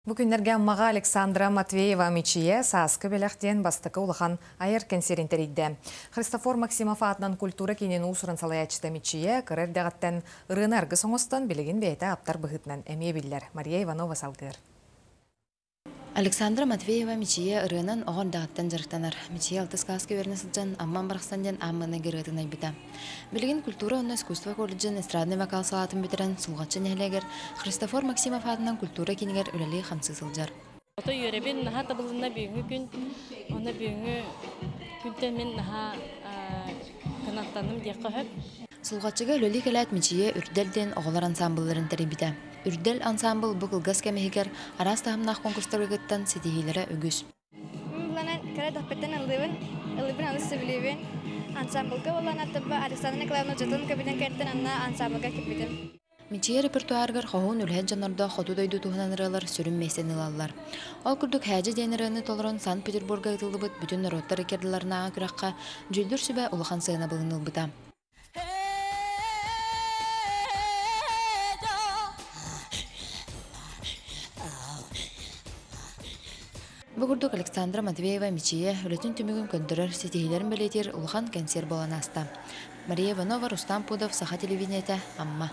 Бүгіннерге маға Александра Матвеева Мичие саскы беляқтен бастықы улахан айыр кенсеринтеридді. Христофор Максимов атынан культура кенен усырын салаячыда Мичие кырырдағаттан ырыны арғы соңыстан білігін бейті аптар бұғытынан әме білдер. Мария Иванова салдыр. Александра Матвеева Мичие ырынан оғыр дағаттан жарықтанар. Мичие алты сказкы верні сылжан амман барақстанден амманы гырытын айбыта. Білген культура онна искусство колледжин эстрадный вокал салатын бітірін сұлғатшы нәлегер Христофор Максимов атынан культура кенегер үләлі қамсы сылжар. Ото үйеребен наха табылына бүйінгі күн, оны бүйінгі күнтен мен наха канаттаным деқі хөп. Сұлғатшыға үләлі кәләт Мичие үрдәлден оғылар ансамблларын тәрібіті. Үрдәл ансамбл бұл кылгас кәмехигер арас тағымнақ конкурстар өгіттен сетихилері өгіз. Бұлана кәрі дақпеттен ылыбын алысы білебен. Ансамблға болан аттыба Александр Николаевна жатын көбінен кәрттен анна ансамблға кеппедім. Мичие репертуаргар хоғын үлхән жанарда ходу дойду туғынаныралар сүрін месен ылалар. Ол күрдік хәжі дейніріні толырын Санкт-Петербурга ытылыбыт бүтін народтар екерділарына күраққа жүлдір сүбә улахан сығына бұлын ылбыта. Бүгүрдік Александра Матвеева Мичие үлетін түмігін көндірір сетихилерін білетер улахан кәнсер болан аста. Мария Иванова, Рустам Пудов, Саха телевидениеті, Амма.